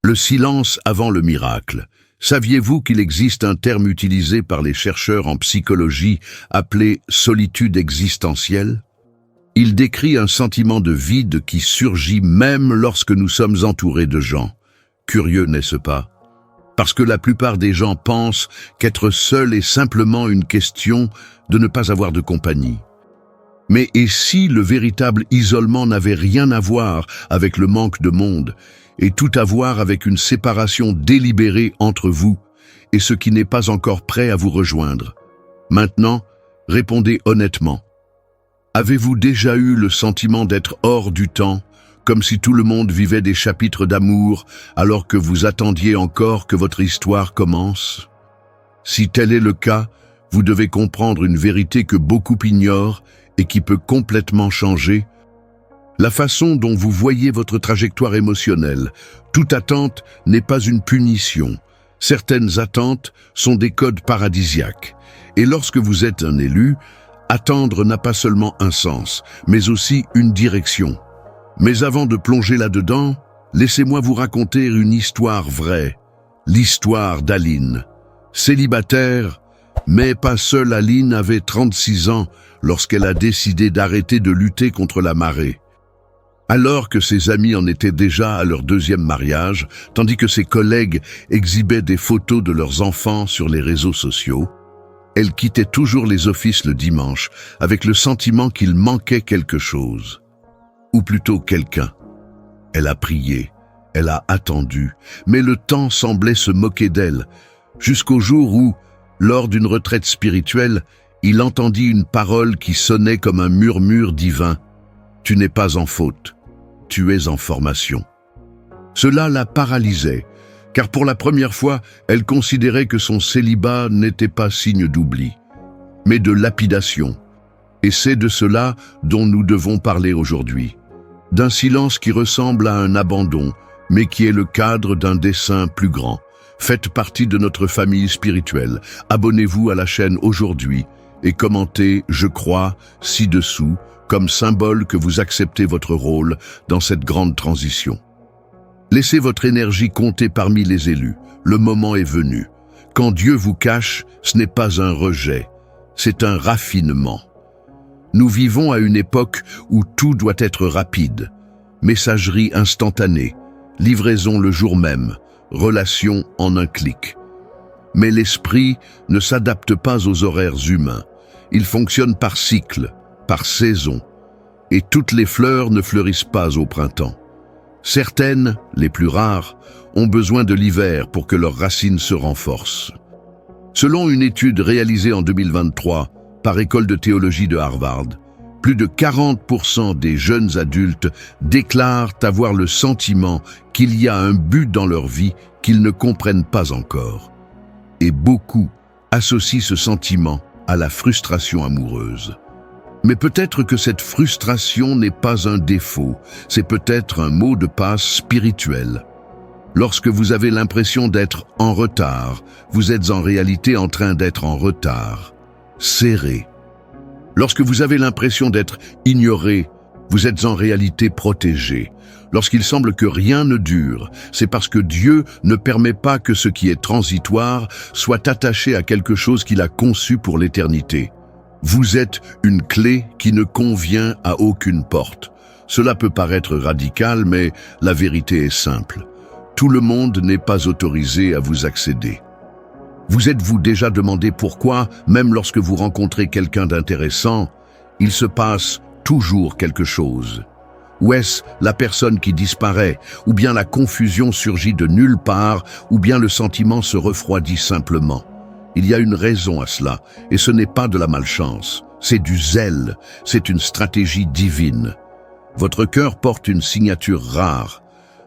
Le silence avant le miracle. Saviez-vous qu'il existe un terme utilisé par les chercheurs en psychologie appelé solitude existentielle? Il décrit un sentiment de vide qui surgit même lorsque nous sommes entourés de gens. Curieux, n'est-ce pas? Parce que la plupart des gens pensent qu'être seul est simplement une question de ne pas avoir de compagnie. Mais et si le véritable isolement n'avait rien à voir avec le manque de monde, et tout à voir avec une séparation délibérée entre vous et ce qui n'est pas encore prêt à vous rejoindre? Maintenant, répondez honnêtement. Avez-vous déjà eu le sentiment d'être hors du temps, comme si tout le monde vivait des chapitres d'amour, alors que vous attendiez encore que votre histoire commence? Si tel est le cas, vous devez comprendre une vérité que beaucoup ignorent et qui peut complètement changer. La façon dont vous voyez votre trajectoire émotionnelle. Toute attente n'est pas une punition. Certaines attentes sont des codes paradisiaques. Et lorsque vous êtes un élu, attendre n'a pas seulement un sens, mais aussi une direction. Mais avant de plonger là-dedans, laissez-moi vous raconter une histoire vraie. L'histoire d'Aline. Célibataire, mais pas seule, Aline avait 36 ans lorsqu'elle a décidé d'arrêter de lutter contre la marée. Alors que ses amis en étaient déjà à leur deuxième mariage, tandis que ses collègues exhibaient des photos de leurs enfants sur les réseaux sociaux, elle quittait toujours les offices le dimanche avec le sentiment qu'il manquait quelque chose. Ou plutôt quelqu'un. Elle a prié, elle a attendu, mais le temps semblait se moquer d'elle, jusqu'au jour où, lors d'une retraite spirituelle, il entendit une parole qui sonnait comme un murmure divin. « Tu n'es pas en faute, tu es en formation ». Cela la paralysait, car pour la première fois, elle considérait que son célibat n'était pas signe d'oubli, mais de lapidation. Et c'est de cela dont nous devons parler aujourd'hui. D'un silence qui ressemble à un abandon, mais qui est le cadre d'un dessein plus grand. Faites partie de notre famille spirituelle. Abonnez-vous à la chaîne aujourd'hui et commentez « Je crois » ci-dessous comme symbole que vous acceptez votre rôle dans cette grande transition. Laissez votre énergie compter parmi les élus. Le moment est venu. Quand Dieu vous cache, ce n'est pas un rejet, c'est un raffinement. Nous vivons à une époque où tout doit être rapide. Messagerie instantanée, livraison le jour même, relation en un clic. Mais l'esprit ne s'adapte pas aux horaires humains. Il fonctionne par cycle, par saison. Et toutes les fleurs ne fleurissent pas au printemps. Certaines, les plus rares, ont besoin de l'hiver pour que leurs racines se renforcent. Selon une étude réalisée en 2023 par École de théologie de Harvard, plus de 40% des jeunes adultes déclarent avoir le sentiment qu'il y a un but dans leur vie qu'ils ne comprennent pas encore. Et beaucoup associent ce sentiment à la frustration amoureuse. Mais peut-être que cette frustration n'est pas un défaut, c'est peut-être un mot de passe spirituel. Lorsque vous avez l'impression d'être en retard, vous êtes en réalité en train d'être en retard. Serré. Lorsque vous avez l'impression d'être ignoré, vous êtes en réalité protégé. Lorsqu'il semble que rien ne dure, c'est parce que Dieu ne permet pas que ce qui est transitoire soit attaché à quelque chose qu'il a conçu pour l'éternité. Vous êtes une clé qui ne convient à aucune porte. Cela peut paraître radical, mais la vérité est simple. Tout le monde n'est pas autorisé à vous accéder. Vous êtes-vous déjà demandé pourquoi, même lorsque vous rencontrez quelqu'un d'intéressant, il se passe toujours quelque chose? Ou est-ce la personne qui disparaît, ou bien la confusion surgit de nulle part, ou bien le sentiment se refroidit simplement? Il y a une raison à cela, et ce n'est pas de la malchance, c'est du zèle, c'est une stratégie divine. Votre cœur porte une signature rare.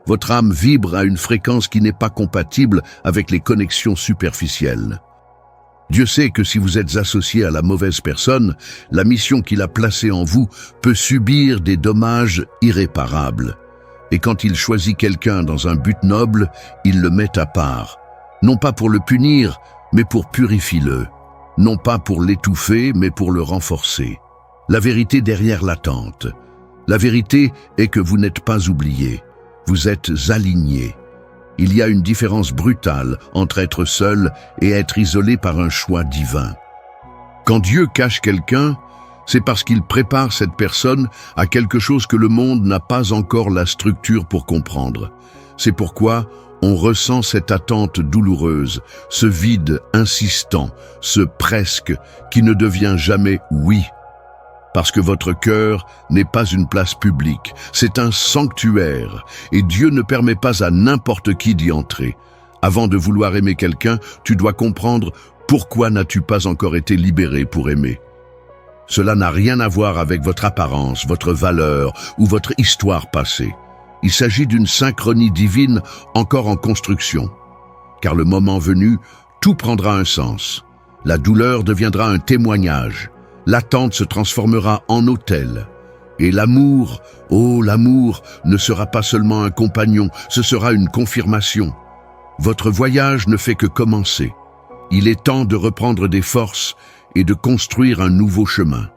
Votre âme vibre à une fréquence qui n'est pas compatible avec les connexions superficielles. Dieu sait que si vous êtes associé à la mauvaise personne, la mission qu'il a placée en vous peut subir des dommages irréparables. Et quand il choisit quelqu'un dans un but noble, il le met à part. Non pas pour le punir, mais pour purifier-le. Non pas pour l'étouffer, mais pour le renforcer. La vérité derrière l'attente. La vérité est que vous n'êtes pas oublié. Vous êtes aligné. Il y a une différence brutale entre être seul et être isolé par un choix divin. Quand Dieu cache quelqu'un, c'est parce qu'il prépare cette personne à quelque chose que le monde n'a pas encore la structure pour comprendre. C'est pourquoi on ressent cette attente douloureuse, ce vide insistant, ce presque qui ne devient jamais oui. Parce que votre cœur n'est pas une place publique, c'est un sanctuaire, et Dieu ne permet pas à n'importe qui d'y entrer. Avant de vouloir aimer quelqu'un, tu dois comprendre pourquoi n'as-tu pas encore été libéré pour aimer. Cela n'a rien à voir avec votre apparence, votre valeur ou votre histoire passée. Il s'agit d'une synchronie divine encore en construction. Car le moment venu, tout prendra un sens. La douleur deviendra un témoignage. L'attente se transformera en autel. Et l'amour, oh l'amour, ne sera pas seulement un compagnon, ce sera une confirmation. Votre voyage ne fait que commencer. Il est temps de reprendre des forces et de construire un nouveau chemin.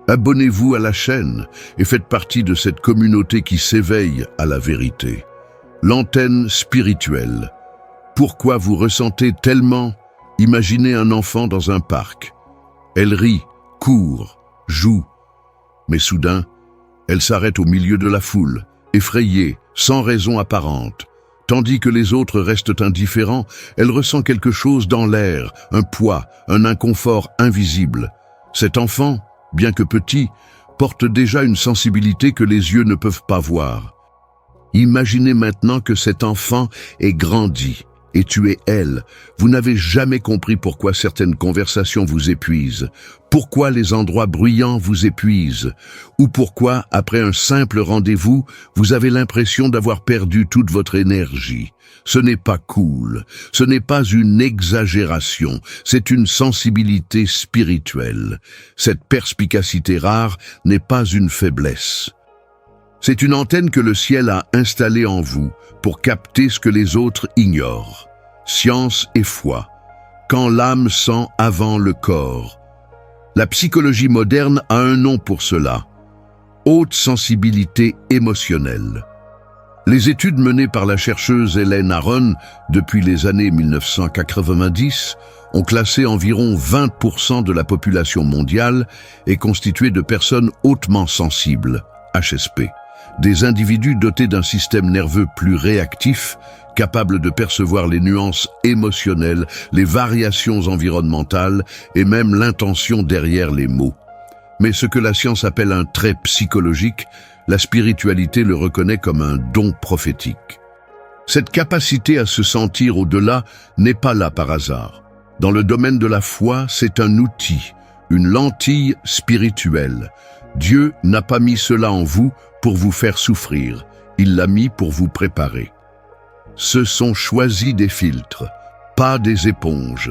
Abonnez-vous à la chaîne et faites partie de cette communauté qui s'éveille à la vérité. L'antenne spirituelle. Pourquoi vous ressentez tellement? Imaginez un enfant dans un parc. Elle rit, court, joue. Mais soudain, elle s'arrête au milieu de la foule, effrayée, sans raison apparente. Tandis que les autres restent indifférents, elle ressent quelque chose dans l'air, un poids, un inconfort invisible. Cet enfant, bien que petit, porte déjà une sensibilité que les yeux ne peuvent pas voir. Imaginez maintenant que cet enfant est grandi, et tu es elle. Vous n'avez jamais compris pourquoi certaines conversations vous épuisent, pourquoi les endroits bruyants vous épuisent, ou pourquoi, après un simple rendez-vous, vous avez l'impression d'avoir perdu toute votre énergie. Ce n'est pas cool, ce n'est pas une exagération, c'est une sensibilité spirituelle. Cette perspicacité rare n'est pas une faiblesse. C'est une antenne que le ciel a installée en vous pour capter ce que les autres ignorent. Science et foi. Quand l'âme sent avant le corps. La psychologie moderne a un nom pour cela. Haute sensibilité émotionnelle. Les études menées par la chercheuse Hélène Aron depuis les années 1990 ont classé environ 20% de la population mondiale est constituée de personnes hautement sensibles, HSP. Des individus dotés d'un système nerveux plus réactif, capables de percevoir les nuances émotionnelles, les variations environnementales et même l'intention derrière les mots. Mais ce que la science appelle un trait psychologique, la spiritualité le reconnaît comme un don prophétique. Cette capacité à se sentir au-delà n'est pas là par hasard. Dans le domaine de la foi, c'est un outil, une lentille spirituelle. Dieu n'a pas mis cela en vous pour vous faire souffrir, il l'a mis pour vous préparer. Ce sont choisis des filtres, pas des éponges.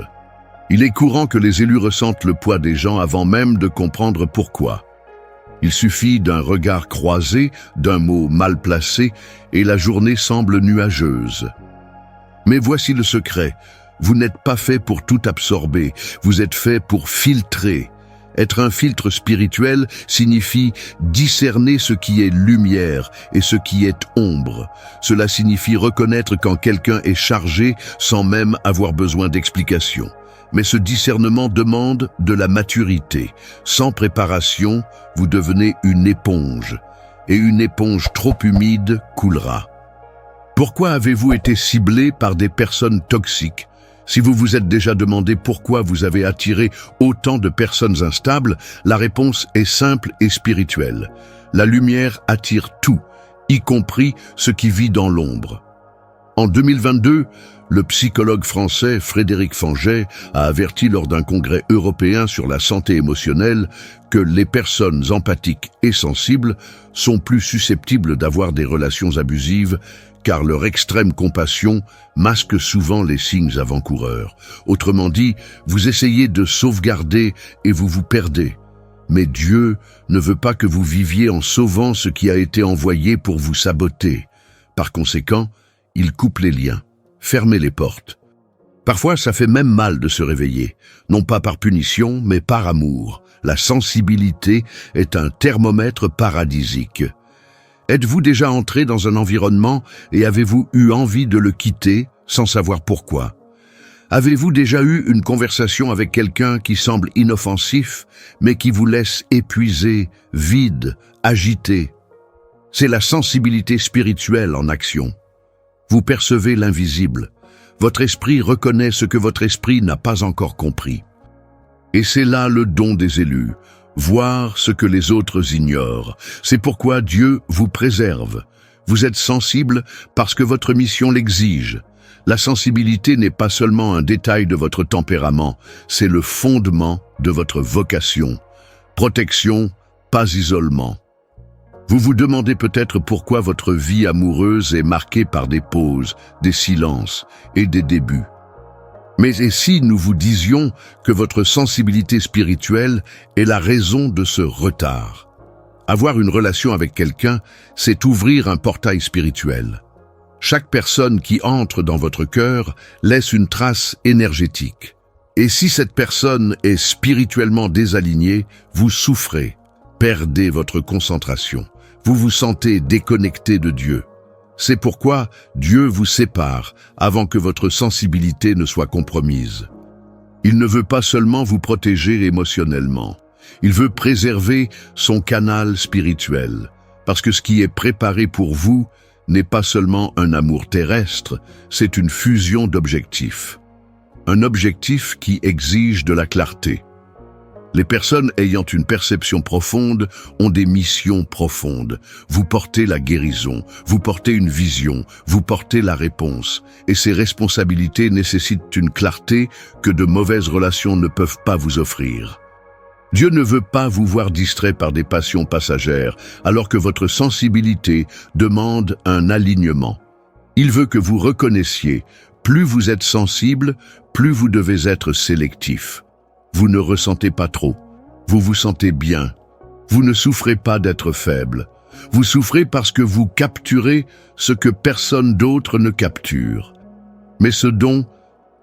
Il est courant que les élus ressentent le poids des gens avant même de comprendre pourquoi. Il suffit d'un regard croisé, d'un mot mal placé, et la journée semble nuageuse. Mais voici le secret, vous n'êtes pas fait pour tout absorber, vous êtes fait pour filtrer. Être un filtre spirituel signifie discerner ce qui est lumière et ce qui est ombre. Cela signifie reconnaître quand quelqu'un est chargé sans même avoir besoin d'explication. Mais ce discernement demande de la maturité. Sans préparation, vous devenez une éponge. Et une éponge trop humide coulera. Pourquoi avez-vous été ciblé par des personnes toxiques ? Si vous vous êtes déjà demandé pourquoi vous avez attiré autant de personnes instables, la réponse est simple et spirituelle. La lumière attire tout, y compris ce qui vit dans l'ombre. En 2022, le psychologue français Frédéric Fanget a averti lors d'un congrès européen sur la santé émotionnelle que les personnes empathiques et sensibles sont plus susceptibles d'avoir des relations abusives car leur extrême compassion masque souvent les signes avant-coureurs. Autrement dit, vous essayez de sauvegarder et vous vous perdez. Mais Dieu ne veut pas que vous viviez en sauvant ce qui a été envoyé pour vous saboter. Par conséquent, il coupe les liens, fermez les portes. Parfois, ça fait même mal de se réveiller, non pas par punition, mais par amour. La sensibilité est un thermomètre paradisique. Êtes-vous déjà entré dans un environnement et avez-vous eu envie de le quitter sans savoir pourquoi? Avez-vous déjà eu une conversation avec quelqu'un qui semble inoffensif, mais qui vous laisse épuisé, vide, agité? C'est la sensibilité spirituelle en action. Vous percevez l'invisible. Votre esprit reconnaît ce que votre esprit n'a pas encore compris. Et c'est là le don des élus, voir ce que les autres ignorent. C'est pourquoi Dieu vous préserve. Vous êtes sensible parce que votre mission l'exige. La sensibilité n'est pas seulement un détail de votre tempérament, c'est le fondement de votre vocation. Protection, pas isolement. Vous vous demandez peut-être pourquoi votre vie amoureuse est marquée par des pauses, des silences et des débuts. Mais et si nous vous disions que votre sensibilité spirituelle est la raison de ce retard? Avoir une relation avec quelqu'un, c'est ouvrir un portail spirituel. Chaque personne qui entre dans votre cœur laisse une trace énergétique. Et si cette personne est spirituellement désalignée, vous souffrez, perdez votre concentration. Vous vous sentez déconnecté de Dieu. C'est pourquoi Dieu vous sépare avant que votre sensibilité ne soit compromise. Il ne veut pas seulement vous protéger émotionnellement. Il veut préserver son canal spirituel. Parce que ce qui est préparé pour vous n'est pas seulement un amour terrestre, c'est une fusion d'objectifs. Un objectif qui exige de la clarté. Les personnes ayant une perception profonde ont des missions profondes. Vous portez la guérison, vous portez une vision, vous portez la réponse. Et ces responsabilités nécessitent une clarté que de mauvaises relations ne peuvent pas vous offrir. Dieu ne veut pas vous voir distrait par des passions passagères, alors que votre sensibilité demande un alignement. Il veut que vous reconnaissiez, plus vous êtes sensible, plus vous devez être sélectif. Vous ne ressentez pas trop. Vous vous sentez bien. Vous ne souffrez pas d'être faible. Vous souffrez parce que vous capturez ce que personne d'autre ne capture. Mais ce don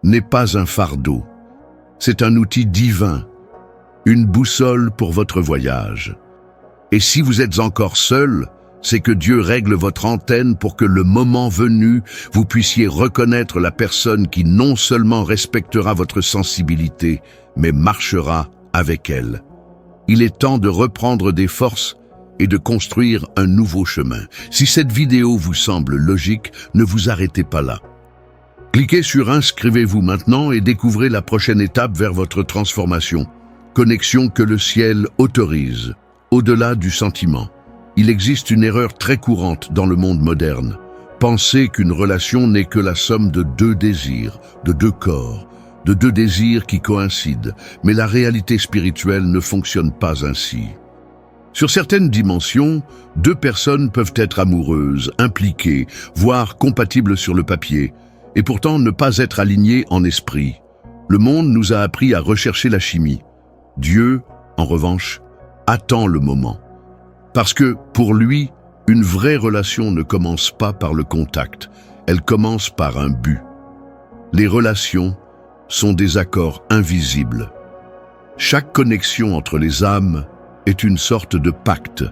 n'est pas un fardeau. C'est un outil divin, une boussole pour votre voyage. Et si vous êtes encore seul, c'est que Dieu règle votre antenne pour que le moment venu, vous puissiez reconnaître la personne qui non seulement respectera votre sensibilité, mais marchera avec elle. Il est temps de reprendre des forces et de construire un nouveau chemin. Si cette vidéo vous semble logique, ne vous arrêtez pas là. Cliquez sur Inscrivez-vous maintenant et découvrez la prochaine étape vers votre transformation. Connexion que le ciel autorise, au-delà du sentiment. Il existe une erreur très courante dans le monde moderne. Penser qu'une relation n'est que la somme de deux désirs, de deux corps, de deux désirs qui coïncident. Mais la réalité spirituelle ne fonctionne pas ainsi. Sur certaines dimensions, deux personnes peuvent être amoureuses, impliquées, voire compatibles sur le papier, et pourtant ne pas être alignées en esprit. Le monde nous a appris à rechercher la chimie. Dieu, en revanche, attend le moment. Parce que, pour lui, une vraie relation ne commence pas par le contact, elle commence par un but. Les relations sont des accords invisibles. Chaque connexion entre les âmes est une sorte de pacte.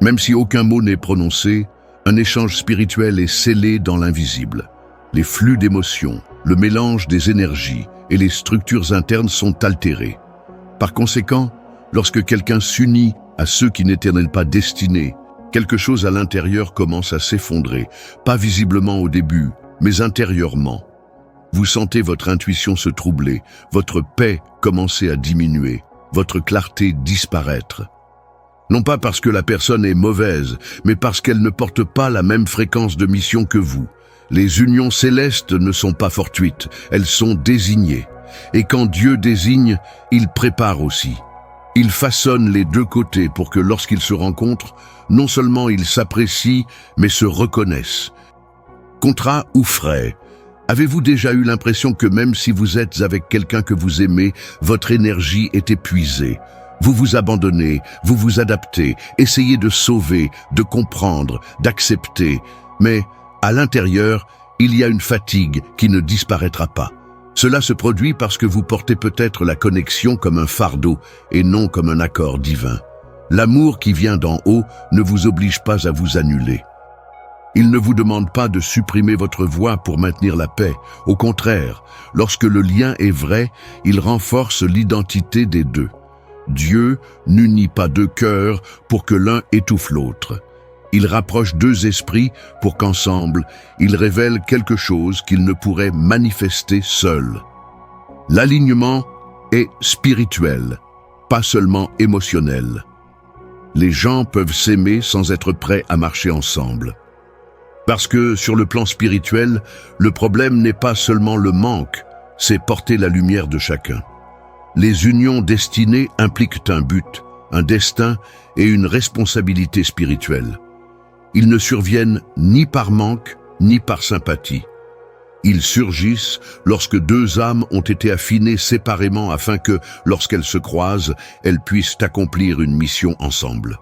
Même si aucun mot n'est prononcé, un échange spirituel est scellé dans l'invisible. Les flux d'émotions, le mélange des énergies et les structures internes sont altérés. Par conséquent, lorsque quelqu'un s'unit à ceux qui n'étaient pas destinés, quelque chose à l'intérieur commence à s'effondrer, pas visiblement au début, mais intérieurement. Vous sentez votre intuition se troubler, votre paix commencer à diminuer, votre clarté disparaître. Non pas parce que la personne est mauvaise, mais parce qu'elle ne porte pas la même fréquence de mission que vous. Les unions célestes ne sont pas fortuites, elles sont désignées. Et quand Dieu désigne, il prépare aussi. Il façonne les deux côtés pour que lorsqu'ils se rencontrent, non seulement ils s'apprécient, mais se reconnaissent. Contrat ou frais, avez-vous déjà eu l'impression que même si vous êtes avec quelqu'un que vous aimez, votre énergie est épuisée? Vous vous abandonnez, vous vous adaptez, essayez de sauver, de comprendre, d'accepter. Mais à l'intérieur, il y a une fatigue qui ne disparaîtra pas. Cela se produit parce que vous portez peut-être la connexion comme un fardeau et non comme un accord divin. L'amour qui vient d'en haut ne vous oblige pas à vous annuler. Il ne vous demande pas de supprimer votre voix pour maintenir la paix. Au contraire, lorsque le lien est vrai, il renforce l'identité des deux. Dieu n'unit pas deux cœurs pour que l'un étouffe l'autre. Il rapproche deux esprits pour qu'ensemble, ils révèlent quelque chose qu'ils ne pourraient manifester seuls. L'alignement est spirituel, pas seulement émotionnel. Les gens peuvent s'aimer sans être prêts à marcher ensemble. Parce que, sur le plan spirituel, le problème n'est pas seulement le manque, c'est porter la lumière de chacun. Les unions destinées impliquent un but, un destin et une responsabilité spirituelle. Ils ne surviennent ni par manque, ni par sympathie. Ils surgissent lorsque deux âmes ont été affinées séparément afin que, lorsqu'elles se croisent, elles puissent accomplir une mission ensemble.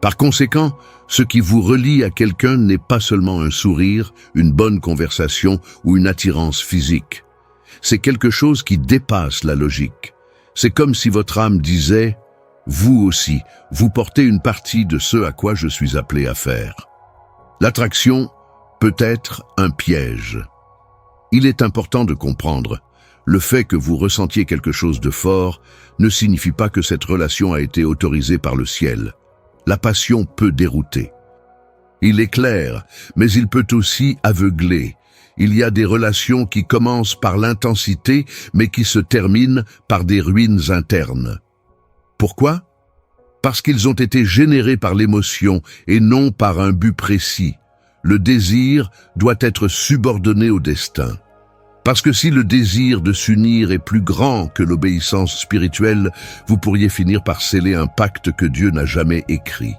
Par conséquent, ce qui vous relie à quelqu'un n'est pas seulement un sourire, une bonne conversation ou une attirance physique. C'est quelque chose qui dépasse la logique. C'est comme si votre âme disait « Vous aussi, vous portez une partie de ce à quoi je suis appelé à faire ». L'attraction peut être un piège. Il est important de comprendre, le fait que vous ressentiez quelque chose de fort ne signifie pas que cette relation a été autorisée par le ciel. La passion peut dérouter. Il est clair, mais il peut aussi aveugler. Il y a des relations qui commencent par l'intensité, mais qui se terminent par des ruines internes. Pourquoi? Parce qu'ils ont été générés par l'émotion et non par un but précis. Le désir doit être subordonné au destin. Parce que si le désir de s'unir est plus grand que l'obéissance spirituelle, vous pourriez finir par sceller un pacte que Dieu n'a jamais écrit.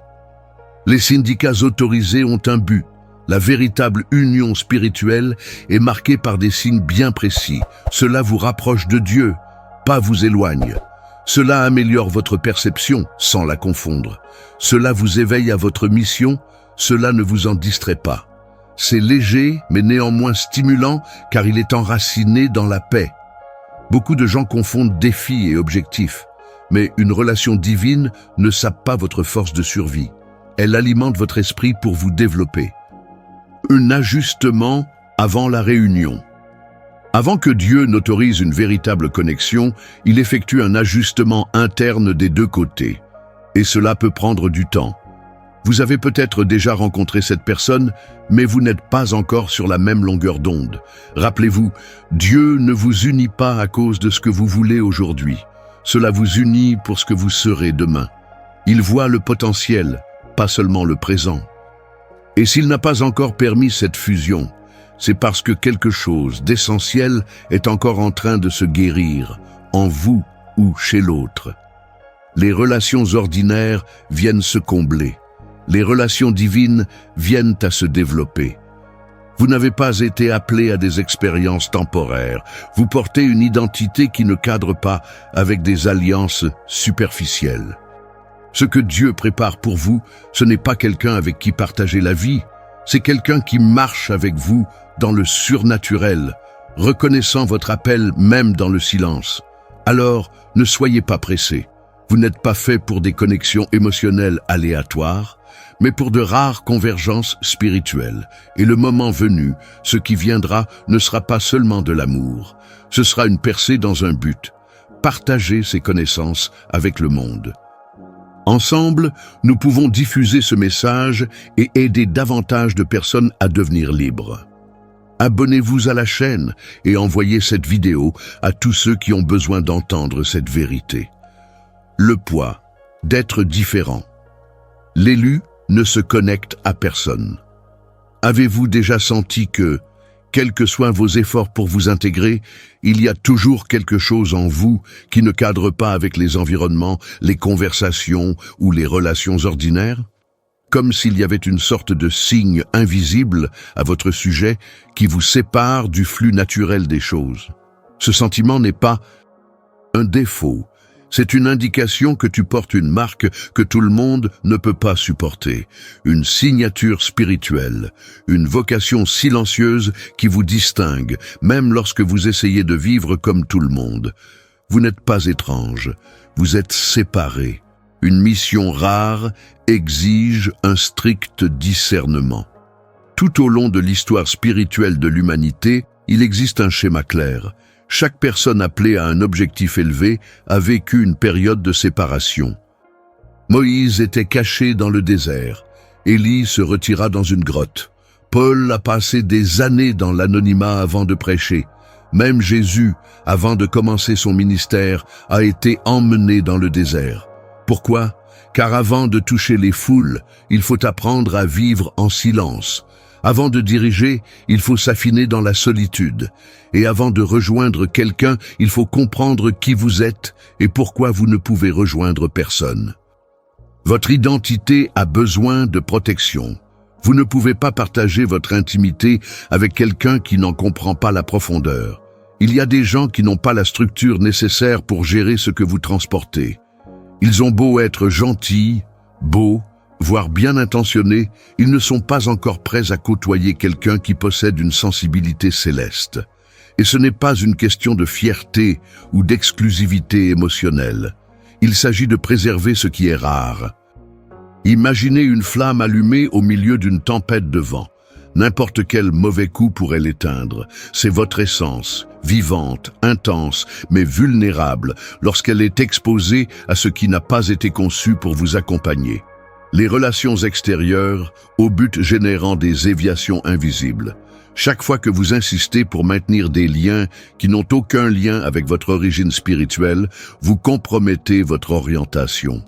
Les syndicats autorisés ont un but. La véritable union spirituelle est marquée par des signes bien précis. Cela vous rapproche de Dieu, pas vous éloigne. Cela améliore votre perception sans la confondre. Cela vous éveille à votre mission, cela ne vous en distrait pas. C'est léger, mais néanmoins stimulant, car il est enraciné dans la paix. Beaucoup de gens confondent défi et objectif, mais une relation divine ne sape pas votre force de survie. Elle alimente votre esprit pour vous développer. Un ajustement avant la réunion. Avant que Dieu n'autorise une véritable connexion, il effectue un ajustement interne des deux côtés. Et cela peut prendre du temps. Vous avez peut-être déjà rencontré cette personne, mais vous n'êtes pas encore sur la même longueur d'onde. Rappelez-vous, Dieu ne vous unit pas à cause de ce que vous voulez aujourd'hui. Cela vous unit pour ce que vous serez demain. Il voit le potentiel, pas seulement le présent. Et s'il n'a pas encore permis cette fusion, c'est parce que quelque chose d'essentiel est encore en train de se guérir, en vous ou chez l'autre. Les relations ordinaires viennent se combler. Les relations divines viennent à se développer. Vous n'avez pas été appelé à des expériences temporaires. Vous portez une identité qui ne cadre pas avec des alliances superficielles. Ce que Dieu prépare pour vous, ce n'est pas quelqu'un avec qui partager la vie, c'est quelqu'un qui marche avec vous dans le surnaturel, reconnaissant votre appel même dans le silence. Alors, ne soyez pas pressés. Vous n'êtes pas fait pour des connexions émotionnelles aléatoires, mais pour de rares convergences spirituelles. Et le moment venu, ce qui viendra ne sera pas seulement de l'amour. Ce sera une percée dans un but. Partager ces connaissances avec le monde. Ensemble, nous pouvons diffuser ce message et aider davantage de personnes à devenir libres. Abonnez-vous à la chaîne et envoyez cette vidéo à tous ceux qui ont besoin d'entendre cette vérité. Le poids d'être différent. L'élu ne se connecte à personne. Avez-vous déjà senti que, quels que soient vos efforts pour vous intégrer, il y a toujours quelque chose en vous qui ne cadre pas avec les environnements, les conversations ou les relations ordinaires? Comme s'il y avait une sorte de signe invisible à votre sujet qui vous sépare du flux naturel des choses. Ce sentiment n'est pas un défaut. C'est une indication que tu portes une marque que tout le monde ne peut pas supporter, une signature spirituelle, une vocation silencieuse qui vous distingue, même lorsque vous essayez de vivre comme tout le monde. Vous n'êtes pas étrange, vous êtes séparé. une mission rare, exige un strict discernement. Tout au long de l'histoire spirituelle de l'humanité, il existe un schéma clair. Chaque personne appelée à un objectif élevé a vécu une période de séparation. Moïse était caché dans le désert. Élie se retira dans une grotte. Paul a passé des années dans l'anonymat avant de prêcher. Même Jésus, avant de commencer son ministère, a été emmené dans le désert. Pourquoi? Car avant de toucher les foules, il faut apprendre à vivre en silence. Avant de diriger, il faut s'affiner dans la solitude. Et avant de rejoindre quelqu'un, il faut comprendre qui vous êtes et pourquoi vous ne pouvez rejoindre personne. Votre identité a besoin de protection. Vous ne pouvez pas partager votre intimité avec quelqu'un qui n'en comprend pas la profondeur. Il y a des gens qui n'ont pas la structure nécessaire pour gérer ce que vous transportez. Ils ont beau être gentils, beaux, voire bien intentionnés, ils ne sont pas encore prêts à côtoyer quelqu'un qui possède une sensibilité céleste. Et ce n'est pas une question de fierté ou d'exclusivité émotionnelle. Il s'agit de préserver ce qui est rare. Imaginez une flamme allumée au milieu d'une tempête de vent. N'importe quel mauvais coup pourrait l'éteindre. C'est votre essence, vivante, intense, mais vulnérable, lorsqu'elle est exposée à ce qui n'a pas été conçu pour vous accompagner. Les relations extérieures, au but générant des éviations invisibles. Chaque fois que vous insistez pour maintenir des liens qui n'ont aucun lien avec votre origine spirituelle, vous compromettez votre orientation.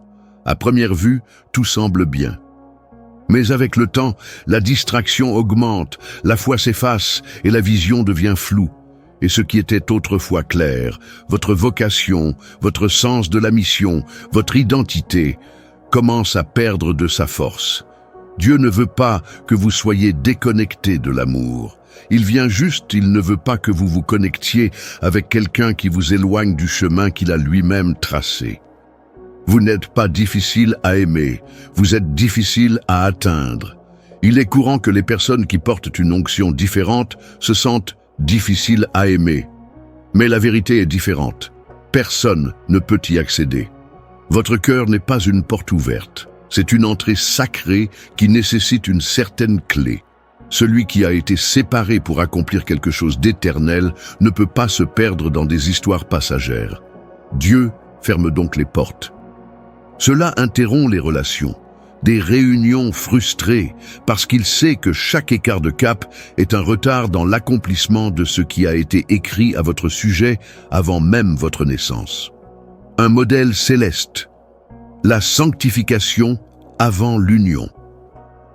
À première vue, tout semble bien. Mais avec le temps, la distraction augmente, la foi s'efface et la vision devient floue. Et ce qui était autrefois clair, votre vocation, votre sens de la mission, votre identité, commence à perdre de sa force. Dieu ne veut pas que vous soyez déconnectés de l'amour. Il vient juste, il ne veut pas que vous vous connectiez avec quelqu'un qui vous éloigne du chemin qu'il a lui-même tracé. Vous n'êtes pas difficile à aimer, vous êtes difficile à atteindre. Il est courant que les personnes qui portent une onction différente se sentent difficiles à aimer. Mais la vérité est différente. Personne ne peut y accéder. Votre cœur n'est pas une porte ouverte. C'est une entrée sacrée qui nécessite une certaine clé. Celui qui a été séparé pour accomplir quelque chose d'éternel ne peut pas se perdre dans des histoires passagères. Dieu ferme donc les portes. Cela interrompt les relations, des réunions frustrées, parce qu'il sait que chaque écart de cap est un retard dans l'accomplissement de ce qui a été écrit à votre sujet avant même votre naissance. Un modèle céleste, la sanctification avant l'union.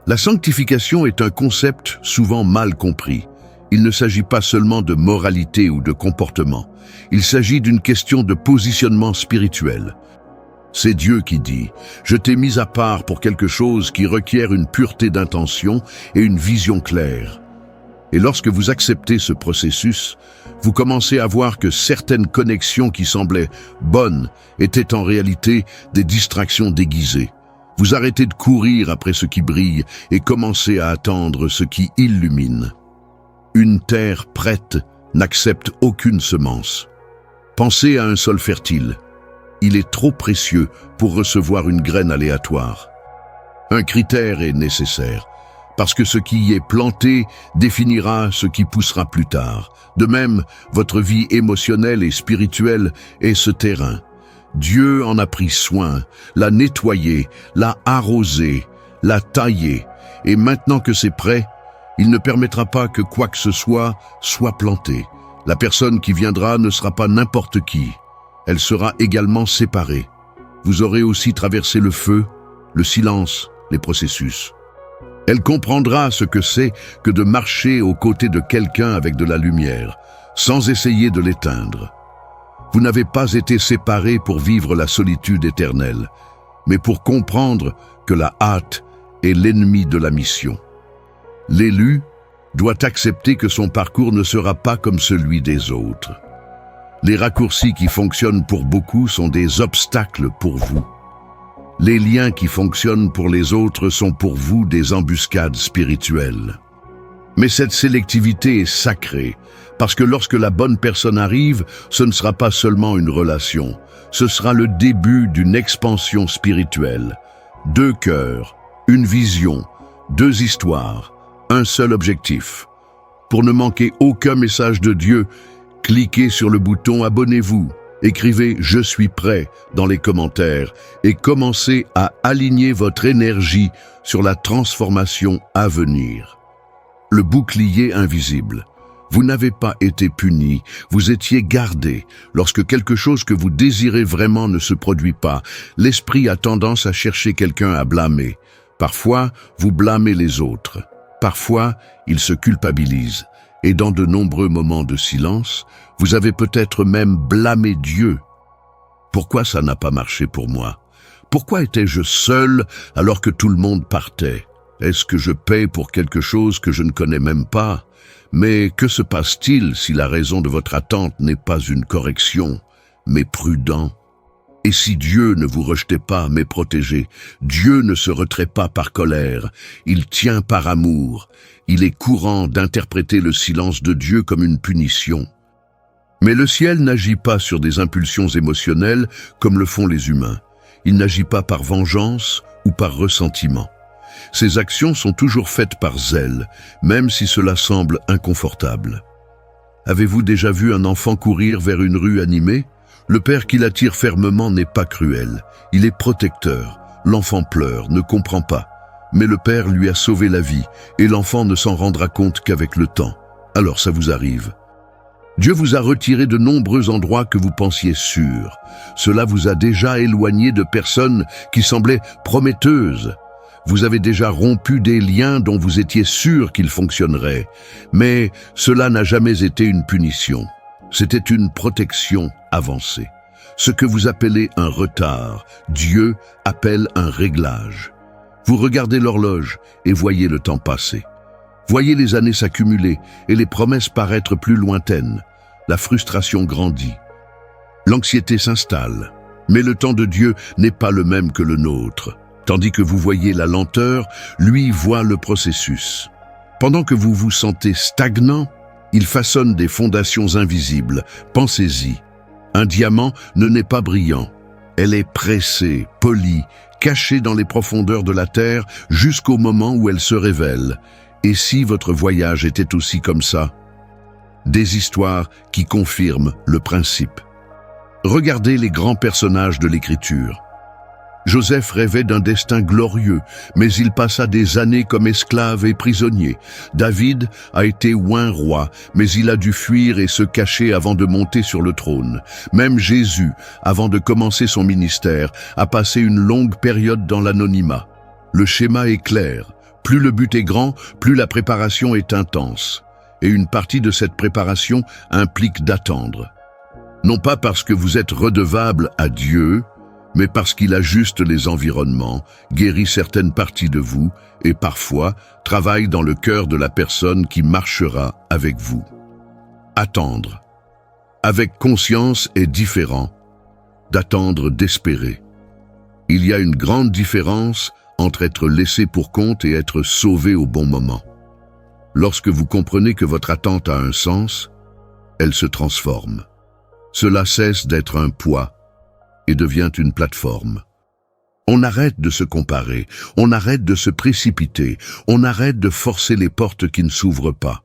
La sanctification est un concept souvent mal compris. Il ne s'agit pas seulement de moralité ou de comportement. Il s'agit d'une question de positionnement spirituel. C'est Dieu qui dit « Je t'ai mis à part pour quelque chose qui requiert une pureté d'intention et une vision claire. » Et lorsque vous acceptez ce processus, vous commencez à voir que certaines connexions qui semblaient bonnes étaient en réalité des distractions déguisées. Vous arrêtez de courir après ce qui brille et commencez à attendre ce qui illumine. Une terre prête n'accepte aucune semence. Pensez à un sol fertile. Il est trop précieux pour recevoir une graine aléatoire. Un critère est nécessaire, parce que ce qui y est planté définira ce qui poussera plus tard. De même, votre vie émotionnelle et spirituelle est ce terrain. Dieu en a pris soin, l'a nettoyé, l'a arrosé, l'a taillé, et maintenant que c'est prêt, il ne permettra pas que quoi que ce soit planté. La personne qui viendra ne sera pas n'importe qui. Elle sera également séparée. Vous aurez aussi traversé le feu, le silence, les processus. Elle comprendra ce que c'est que de marcher aux côtés de quelqu'un avec de la lumière, sans essayer de l'éteindre. Vous n'avez pas été séparés pour vivre la solitude éternelle, mais pour comprendre que la hâte est l'ennemi de la mission. L'élu doit accepter que son parcours ne sera pas comme celui des autres. Les raccourcis qui fonctionnent pour beaucoup sont des obstacles pour vous. Les liens qui fonctionnent pour les autres sont pour vous des embuscades spirituelles. Mais cette sélectivité est sacrée, parce que lorsque la bonne personne arrive, ce ne sera pas seulement une relation, ce sera le début d'une expansion spirituelle. 2 cœurs, une vision, 2 histoires, un seul objectif. Pour ne manquer aucun message de Dieu, cliquez sur le bouton abonnez-vous, écrivez « Je suis prêt » dans les commentaires et commencez à aligner votre énergie sur la transformation à venir. Le bouclier invisible. Vous n'avez pas été puni, vous étiez gardé. Lorsque quelque chose que vous désirez vraiment ne se produit pas, l'esprit a tendance à chercher quelqu'un à blâmer. Parfois, vous blâmez les autres. Parfois, il se culpabilise. Et dans de nombreux moments de silence, vous avez peut-être même blâmé Dieu. Pourquoi ça n'a pas marché pour moi? Pourquoi étais-je seul alors que tout le monde partait? Est-ce que je paie pour quelque chose que je ne connais même pas? Mais que se passe-t-il si la raison de votre attente n'est pas une correction, mais prudent? Et si Dieu ne vous rejetait pas, mais protégeait? Dieu ne se retrait pas par colère, il tient par amour. Il est courant d'interpréter le silence de Dieu comme une punition. Mais le ciel n'agit pas sur des impulsions émotionnelles comme le font les humains. Il n'agit pas par vengeance ou par ressentiment. Ses actions sont toujours faites par zèle, même si cela semble inconfortable. Avez-vous déjà vu un enfant courir vers une rue animée? Le père qui l'attire fermement n'est pas cruel, il est protecteur. L'enfant pleure, ne comprend pas. Mais le père lui a sauvé la vie, et l'enfant ne s'en rendra compte qu'avec le temps. Alors ça vous arrive. Dieu vous a retiré de nombreux endroits que vous pensiez sûrs. Cela vous a déjà éloigné de personnes qui semblaient prometteuses. Vous avez déjà rompu des liens dont vous étiez sûr qu'ils fonctionneraient. Mais cela n'a jamais été une punition. C'était une protection avancée. Ce que vous appelez un retard, Dieu appelle un réglage. Vous regardez l'horloge et voyez le temps passer. Voyez les années s'accumuler et les promesses paraître plus lointaines. La frustration grandit. L'anxiété s'installe. Mais le temps de Dieu n'est pas le même que le nôtre. Tandis que vous voyez la lenteur, lui voit le processus. Pendant que vous vous sentez stagnant, il façonne des fondations invisibles. Pensez-y. Un diamant ne naît pas brillant. Elle est pressée, polie, cachée dans les profondeurs de la terre jusqu'au moment où elle se révèle. Et si votre voyage était aussi comme ça? Des histoires qui confirment le principe. Regardez les grands personnages de l'Écriture. Joseph rêvait d'un destin glorieux, mais il passa des années comme esclave et prisonnier. David a été oint roi, mais il a dû fuir et se cacher avant de monter sur le trône. Même Jésus, avant de commencer son ministère, a passé une longue période dans l'anonymat. Le schéma est clair. Plus le but est grand, plus la préparation est intense. Et une partie de cette préparation implique d'attendre. Non pas parce que vous êtes redevable à Dieu, mais parce qu'il ajuste les environnements, guérit certaines parties de vous et parfois travaille dans le cœur de la personne qui marchera avec vous. Attendre. Avec conscience est différent d'attendre d'espérer. Il y a une grande différence entre être laissé pour compte et être sauvé au bon moment. Lorsque vous comprenez que votre attente a un sens, elle se transforme. Cela cesse d'être un poids et devient une plateforme. On arrête de se comparer, on arrête de se précipiter, on arrête de forcer les portes qui ne s'ouvrent pas.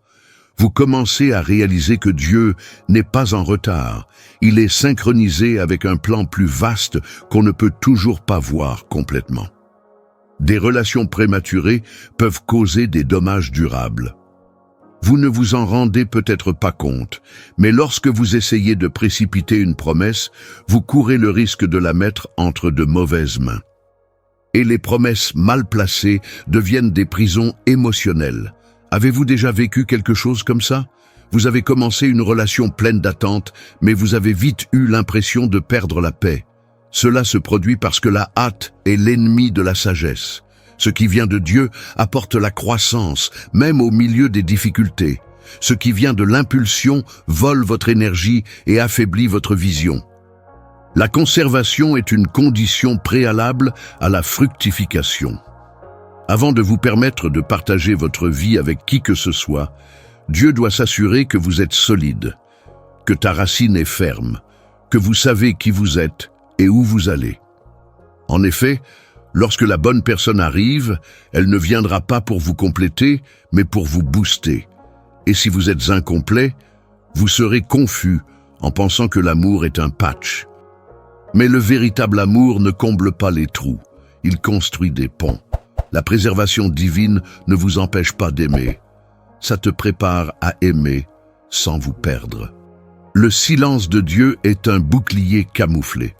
Vous commencez à réaliser que Dieu n'est pas en retard, il est synchronisé avec un plan plus vaste qu'on ne peut toujours pas voir complètement. Des relations prématurées peuvent causer des dommages durables. Vous ne vous en rendez peut-être pas compte, mais lorsque vous essayez de précipiter une promesse, vous courez le risque de la mettre entre de mauvaises mains. Et les promesses mal placées deviennent des prisons émotionnelles. Avez-vous déjà vécu quelque chose comme ça? Vous avez commencé une relation pleine d'attentes, mais vous avez vite eu l'impression de perdre la paix. Cela se produit parce que la hâte est l'ennemi de la sagesse. Ce qui vient de Dieu apporte la croissance, même au milieu des difficultés. Ce qui vient de l'impulsion vole votre énergie et affaiblit votre vision. La conservation est une condition préalable à la fructification. Avant de vous permettre de partager votre vie avec qui que ce soit, Dieu doit s'assurer que vous êtes solide, que ta racine est ferme, que vous savez qui vous êtes et où vous allez. En effet, lorsque la bonne personne arrive, elle ne viendra pas pour vous compléter, mais pour vous booster. Et si vous êtes incomplet, vous serez confus en pensant que l'amour est un patch. Mais le véritable amour ne comble pas les trous, il construit des ponts. La préservation divine ne vous empêche pas d'aimer. Ça te prépare à aimer sans vous perdre. Le silence de Dieu est un bouclier camouflé.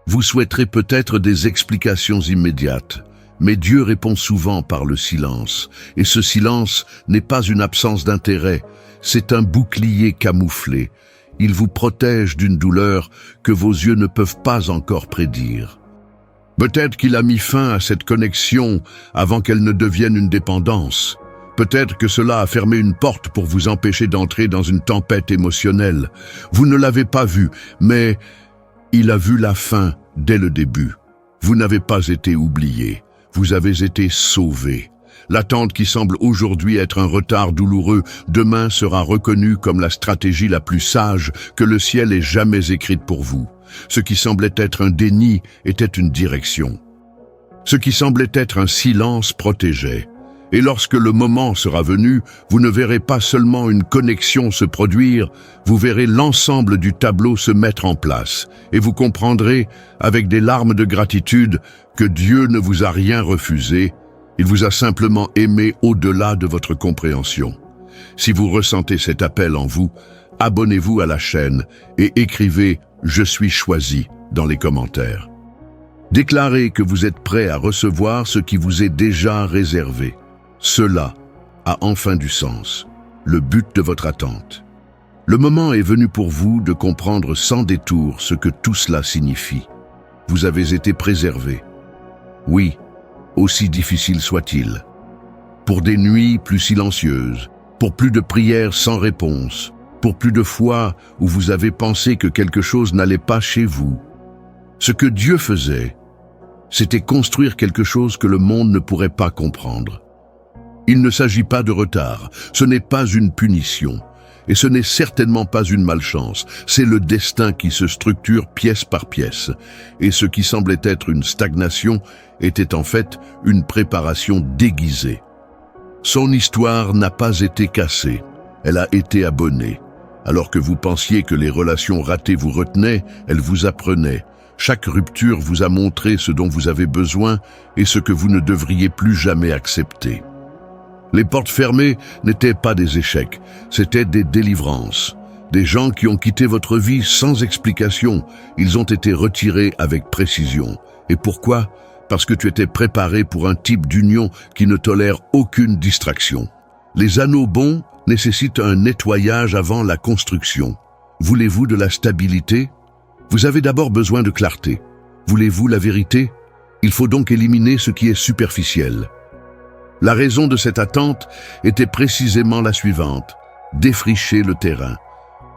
Vous souhaiterez peut-être des explications immédiates, mais Dieu répond souvent par le silence. Et ce silence n'est pas une absence d'intérêt, c'est un bouclier camouflé. Il vous protège d'une douleur que vos yeux ne peuvent pas encore prédire. Peut-être qu'il a mis fin à cette connexion avant qu'elle ne devienne une dépendance. Peut-être que cela a fermé une porte pour vous empêcher d'entrer dans une tempête émotionnelle. Vous ne l'avez pas vu, mais il a vu la fin dès le début. Vous n'avez pas été oublié, vous avez été sauvé. L'attente qui semble aujourd'hui être un retard douloureux, demain sera reconnue comme la stratégie la plus sage que le ciel ait jamais écrite pour vous. Ce qui semblait être un déni était une direction. Ce qui semblait être un silence protégeait. Et lorsque le moment sera venu, vous ne verrez pas seulement une connexion se produire, vous verrez l'ensemble du tableau se mettre en place. Et vous comprendrez, avec des larmes de gratitude, que Dieu ne vous a rien refusé. Il vous a simplement aimé au-delà de votre compréhension. Si vous ressentez cet appel en vous, abonnez-vous à la chaîne et écrivez « Je suis choisi » dans les commentaires. Déclarez que vous êtes prêt à recevoir ce qui vous est déjà réservé. Cela a enfin du sens, le but de votre attente. Le moment est venu pour vous de comprendre sans détour ce que tout cela signifie. Vous avez été préservé. Oui, aussi difficile soit-il. Pour des nuits plus silencieuses, pour plus de prières sans réponse, pour plus de fois où vous avez pensé que quelque chose n'allait pas chez vous. Ce que Dieu faisait, c'était construire quelque chose que le monde ne pourrait pas comprendre. Il ne s'agit pas de retard, ce n'est pas une punition, et ce n'est certainement pas une malchance, c'est le destin qui se structure pièce par pièce, et ce qui semblait être une stagnation était en fait une préparation déguisée. Son histoire n'a pas été cassée, elle a été abonnée. Alors que vous pensiez que les relations ratées vous retenaient, elles vous apprenaient. Chaque rupture vous a montré ce dont vous avez besoin et ce que vous ne devriez plus jamais accepter. Les portes fermées n'étaient pas des échecs, c'étaient des délivrances. Des gens qui ont quitté votre vie sans explication, ils ont été retirés avec précision. Et pourquoi ? Parce que tu étais préparé pour un type d'union qui ne tolère aucune distraction. Les anneaux bons nécessitent un nettoyage avant la construction. Voulez-vous de la stabilité ? Vous avez d'abord besoin de clarté. Voulez-vous la vérité ? Il faut donc éliminer ce qui est superficiel. La raison de cette attente était précisément la suivante: défricher le terrain.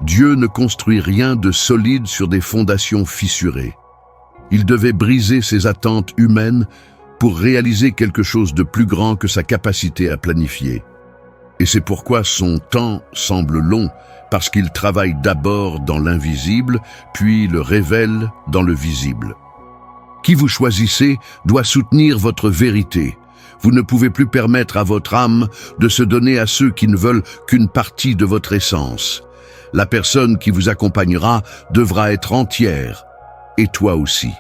Dieu ne construit rien de solide sur des fondations fissurées. Il devait briser ses attentes humaines pour réaliser quelque chose de plus grand que sa capacité à planifier. Et c'est pourquoi son temps semble long, parce qu'il travaille d'abord dans l'invisible, puis le révèle dans le visible. Qui vous choisissez doit soutenir votre vérité. Vous ne pouvez plus permettre à votre âme de se donner à ceux qui ne veulent qu'une partie de votre essence. La personne qui vous accompagnera devra être entière, et toi aussi.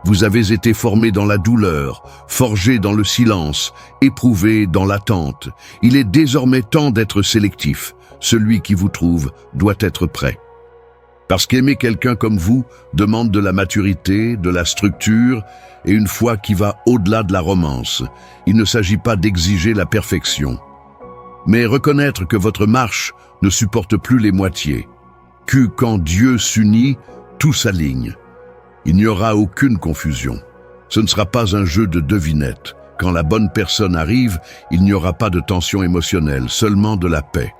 Vous avez été formé dans la douleur, forgé dans le silence, éprouvé dans l'attente. Il est désormais temps d'être sélectif. Celui qui vous trouve doit être prêt. Parce qu'aimer quelqu'un comme vous demande de la maturité, de la structure et une foi qui va au-delà de la romance. Il ne s'agit pas d'exiger la perfection, mais reconnaître que votre marche ne supporte plus les moitiés, que quand Dieu s'unit, tout s'aligne. Il n'y aura aucune confusion. Ce ne sera pas un jeu de devinettes. Quand la bonne personne arrive, il n'y aura pas de tension émotionnelle, seulement de la paix.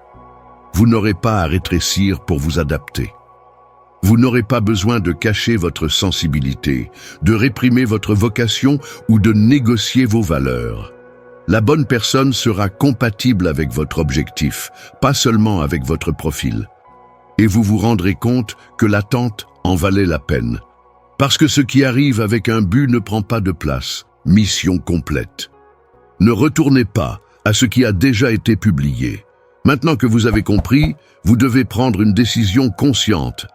Vous n'aurez pas à rétrécir pour vous adapter. Vous n'aurez pas besoin de cacher votre sensibilité, de réprimer votre vocation ou de négocier vos valeurs. La bonne personne sera compatible avec votre objectif, pas seulement avec votre profil. Et vous vous rendrez compte que l'attente en valait la peine. Parce que ce qui arrive avec un but ne prend pas de place. Mission complète. Ne retournez pas à ce qui a déjà été publié. Maintenant que vous avez compris, vous devez prendre une décision consciente.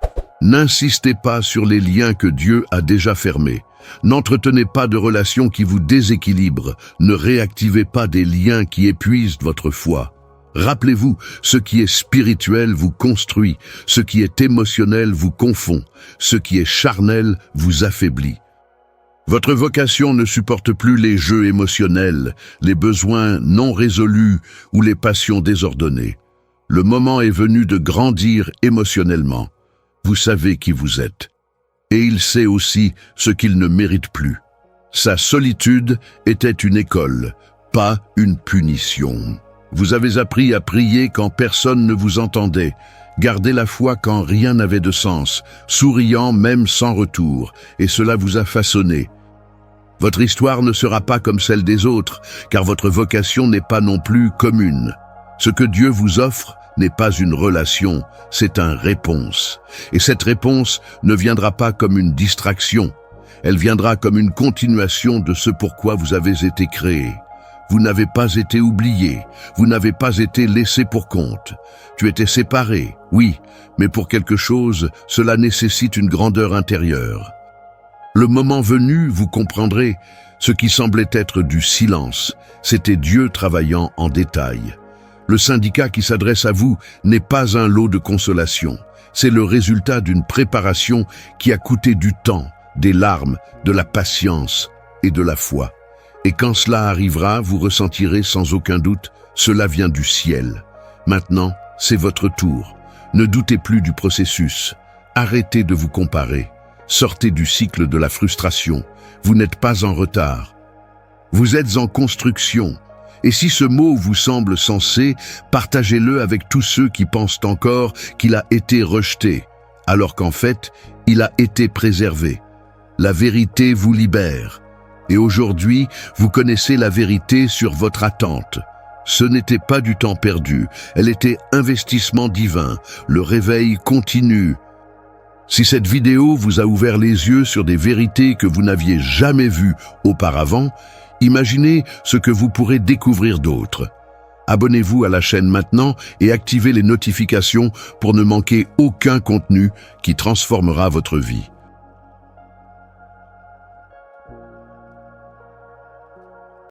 N'insistez pas sur les liens que Dieu a déjà fermés. N'entretenez pas de relations qui vous déséquilibrent. Ne réactivez pas des liens qui épuisent votre foi. Rappelez-vous, ce qui est spirituel vous construit, ce qui est émotionnel vous confond, ce qui est charnel vous affaiblit. Votre vocation ne supporte plus les jeux émotionnels, les besoins non résolus ou les passions désordonnées. Le moment est venu de grandir émotionnellement. Vous savez qui vous êtes. Et il sait aussi ce qu'il ne mérite plus. Sa solitude était une école, pas une punition. Vous avez appris à prier quand personne ne vous entendait, garder la foi quand rien n'avait de sens, souriant même sans retour, et cela vous a façonné. Votre histoire ne sera pas comme celle des autres, car votre vocation n'est pas non plus commune. Ce que Dieu vous offre n'est pas une relation, c'est une réponse. Et cette réponse ne viendra pas comme une distraction, elle viendra comme une continuation de ce pourquoi vous avez été créé. Vous n'avez pas été oublié, vous n'avez pas été laissé pour compte. Tu étais séparé, oui, mais pour quelque chose, cela nécessite une grandeur intérieure. Le moment venu, vous comprendrez, ce qui semblait être du silence, c'était Dieu travaillant en détail. Le syndicat qui s'adresse à vous n'est pas un lot de consolation, c'est le résultat d'une préparation qui a coûté du temps, des larmes, de la patience et de la foi. Et quand cela arrivera, vous ressentirez sans aucun doute, cela vient du ciel. Maintenant, c'est votre tour. Ne doutez plus du processus. Arrêtez de vous comparer. Sortez du cycle de la frustration. Vous n'êtes pas en retard. Vous êtes en construction. Et si ce mot vous semble sensé, partagez-le avec tous ceux qui pensent encore qu'il a été rejeté, alors qu'en fait, il a été préservé. La vérité vous libère. Et aujourd'hui, vous connaissez la vérité sur votre attente. Ce n'était pas du temps perdu, elle était investissement divin, le réveil continue. Si cette vidéo vous a ouvert les yeux sur des vérités que vous n'aviez jamais vues auparavant, imaginez ce que vous pourrez découvrir d'autres. Abonnez-vous à la chaîne maintenant et activez les notifications pour ne manquer aucun contenu qui transformera votre vie.